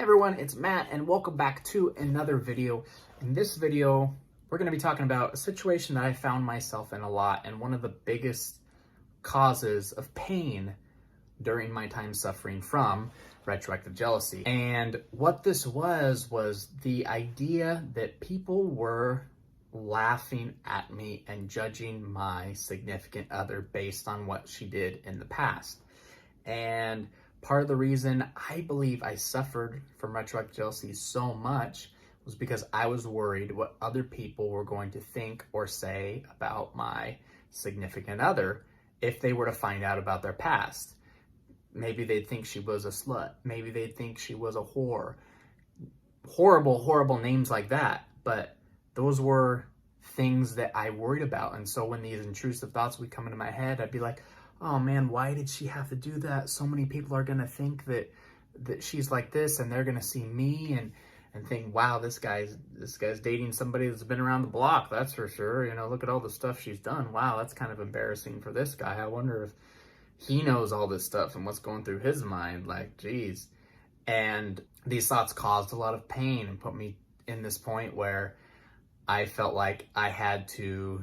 Everyone, it's Matt and welcome back to another video. In this video, we're going to be talking about a situation that I found myself in a lot and one of the biggest causes of pain during my time suffering from retroactive jealousy. And what this was the idea that people were laughing at me and judging my significant other based on what she did in the past. And part of the reason I believe I suffered from retroactive jealousy so much was because I was worried what other people were going to think or say about my significant other if they were to find out about their past. Maybe they'd think she was a slut. Maybe they'd think she was a whore. Horrible names like that. But those were things that I worried about. And so when these intrusive thoughts would come into my head, I'd be like, oh man, why did she have to do that? So many people are gonna think that she's like this, and they're gonna see me and think, wow, this guy's dating somebody that's been around the block, that's for sure. You know, look at all the stuff she's done. Wow, that's kind of embarrassing for this guy. I wonder if he knows all this stuff and what's going through his mind. Like, geez. And these thoughts caused a lot of pain and put me in this point where I felt like I had to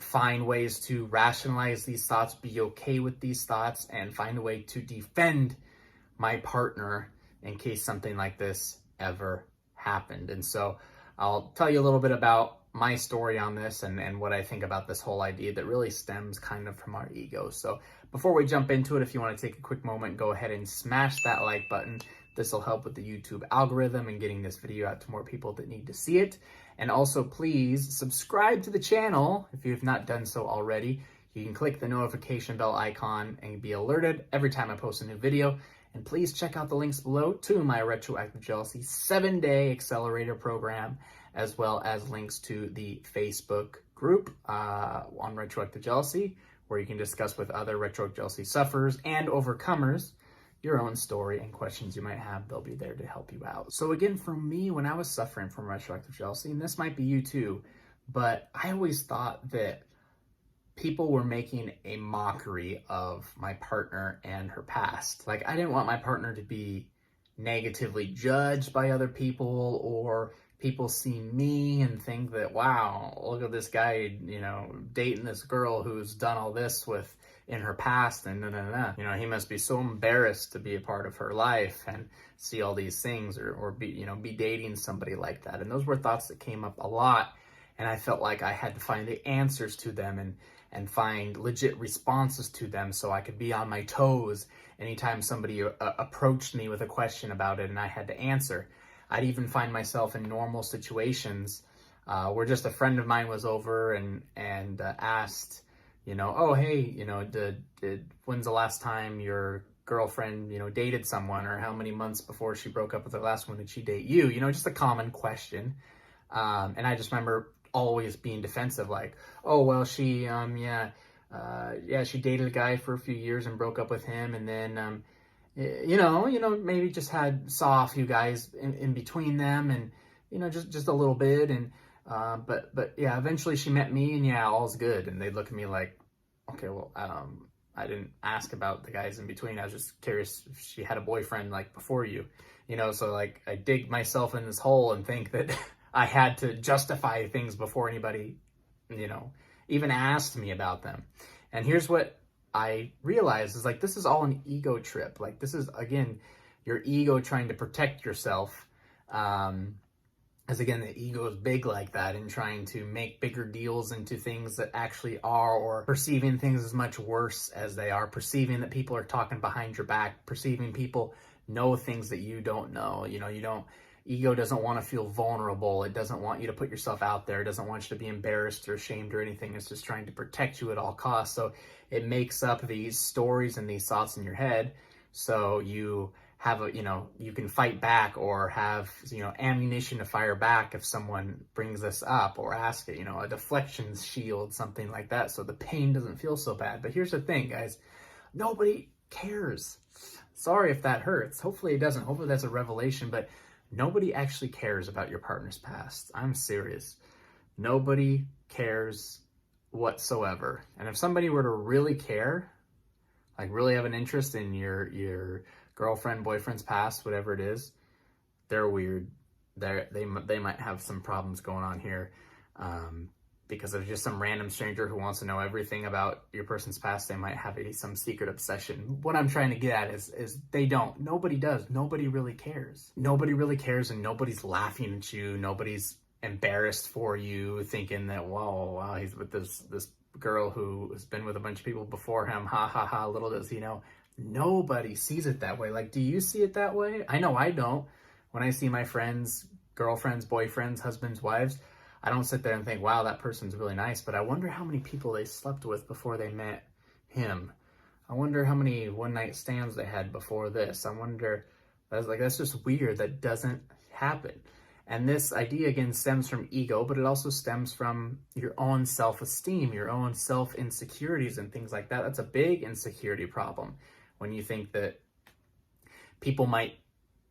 find ways to rationalize these thoughts, be okay with these thoughts, and find a way to defend my partner in case something like this ever happened. And so I'll tell you a little bit about my story on this and what I think about this whole idea that really stems kind of from our ego. So before we jump into it, if you want to take a quick moment, go ahead and smash that like button. This will help with the YouTube algorithm and getting this video out to more people that need to see it. And also, please subscribe to the channel if you have not done so already. You can click the notification bell icon and be alerted every time I post a new video. And please check out the links below to my Retroactive Jealousy 7-day accelerator program, as well as links to the Facebook group on Retroactive Jealousy, where you can discuss with other retroactive jealousy sufferers and overcomers your own story and questions you might have. They'll be there to help you out. So again, for me, when I was suffering from retroactive jealousy, and this might be you too, but I always thought that people were making a mockery of my partner and her past. Like, I didn't want my partner to be negatively judged by other people, or people see me and think that, wow, look at this guy, you know, dating this girl who's done all this with in her past, and you know, he must be so embarrassed to be a part of her life and see all these things, or be dating somebody like that. And those were thoughts that came up a lot, and I felt like I had to find the answers to them and find legit responses to them so I could be on my toes anytime somebody approached me with a question about it and I had to answer. I'd even find myself in normal situations where just a friend of mine was over and asked, you know, oh, hey, you know, when's the last time your girlfriend, you know, dated someone, or how many months before she broke up with her last one did she date you? You know, just a common question. And I just remember always being defensive, like, oh, well, she, she dated a guy for a few years and broke up with him. And then, you know, maybe just saw a few guys in between them, and, you know, just a little bit. And, but yeah, eventually she met me, and yeah, all's good. And they'd look at me like, okay, well, I didn't ask about the guys in between. I was just curious if she had a boyfriend like before you, you know. So like, I dig myself in this hole and think that I had to justify things before anybody, you know, even asked me about them. And here's what I realized is, like, this is all an ego trip. Like, this is, again, your ego trying to protect yourself. As again, the ego is big like that, and trying to make bigger deals into things that actually are, or perceiving things as much worse as they are, perceiving that people are talking behind your back, perceiving people know things that you don't know. You know, ego doesn't want to feel vulnerable. It doesn't want you to put yourself out there. It doesn't want you to be embarrassed or ashamed or anything. It's just trying to protect you at all costs. So it makes up these stories and these thoughts in your head, so you have you can fight back, or have, you know, ammunition to fire back if someone brings this up or asks it, you know, a deflection shield, something like that, so the pain doesn't feel so bad. But here's the thing, guys, nobody cares. Sorry if that hurts. Hopefully it doesn't. Hopefully that's a revelation, but nobody actually cares about your partner's past. I'm serious. Nobody cares whatsoever. And if somebody were to really care, like really have an interest in your girlfriend, boyfriend's past, whatever it is, they're weird. They might have some problems going on here, because of just some random stranger who wants to know everything about your person's past. They might have some secret obsession. What I'm trying to get at is they don't. Nobody does. Nobody really cares. Nobody really cares, and nobody's laughing at you. Nobody's embarrassed for you, thinking that, wow, he's with this girl who has been with a bunch of people before him. Ha ha ha. Little does he know. Nobody sees it that way. Like, do you see it that way? I know I don't. When I see my friends, girlfriends, boyfriends, husbands, wives, I don't sit there and think, wow, that person's really nice, but I wonder how many people they slept with before they met him. I wonder how many one-night stands they had before this. I wonder, that's just weird. That doesn't happen. And this idea, again, stems from ego, but it also stems from your own self-esteem, your own self-insecurities and things like that. That's a big insecurity problem. When you think that people might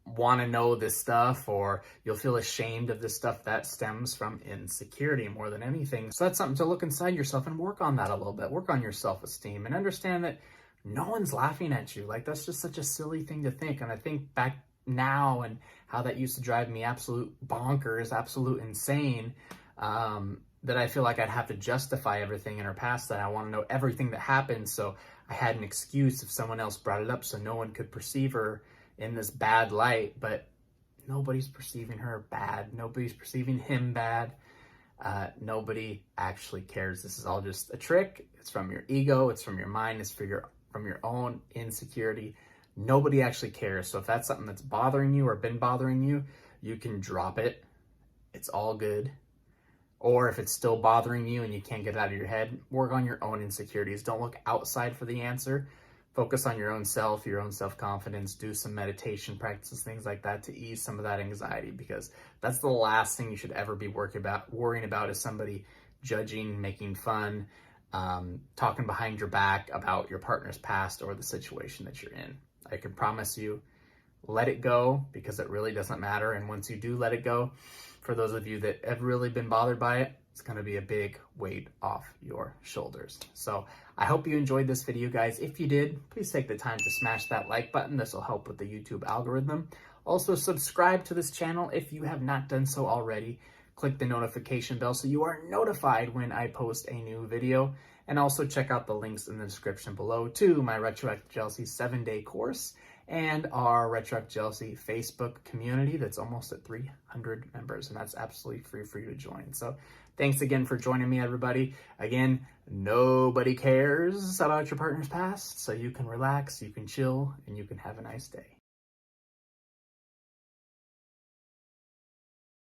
want to know this stuff, or you'll feel ashamed of this stuff, that stems from insecurity more than anything. So that's something to look inside yourself and work on that a little bit. Work on your self-esteem and understand that no one's laughing at you. Like, that's just such a silly thing to think. And I think back now and how that used to drive me absolute bonkers, absolute insane, that I feel like I'd have to justify everything in her past, that I want to know everything that happened, so I had an excuse if someone else brought it up so no one could perceive her in this bad light. But nobody's perceiving her bad. Nobody's perceiving him bad. Nobody actually cares. This is all just a trick. It's from your ego. It's from your mind. It's from your own insecurity. Nobody actually cares. So if that's something that's bothering you or been bothering you, you can drop it. It's all good. Or if it's still bothering you and you can't get it out of your head, work on your own insecurities. Don't look outside for the answer. Focus on your own self, your own self-confidence. Do some meditation practices, things like that, to ease some of that anxiety, because that's the last thing you should ever be worrying about is somebody judging, making fun, talking behind your back about your partner's past or the situation that you're in. I can promise you, let it go, because it really doesn't matter. And once you do let it go, for those of you that have really been bothered by it, it's going to be a big weight off your shoulders. So I hope you enjoyed this video, guys. If you did, please take the time to smash that like button. This will help with the YouTube algorithm. Also, subscribe to this channel if you have not done so already. Click the notification bell so you are notified when I post a new video. And also check out the links in the description below to my Retroactive Jealousy 7-day course and our Retroactive Jealousy Facebook community that's almost at 300 members, and that's absolutely free for you to join. So thanks again for joining me, everybody. Again, nobody cares about your partner's past, so you can relax, you can chill, and you can have a nice day.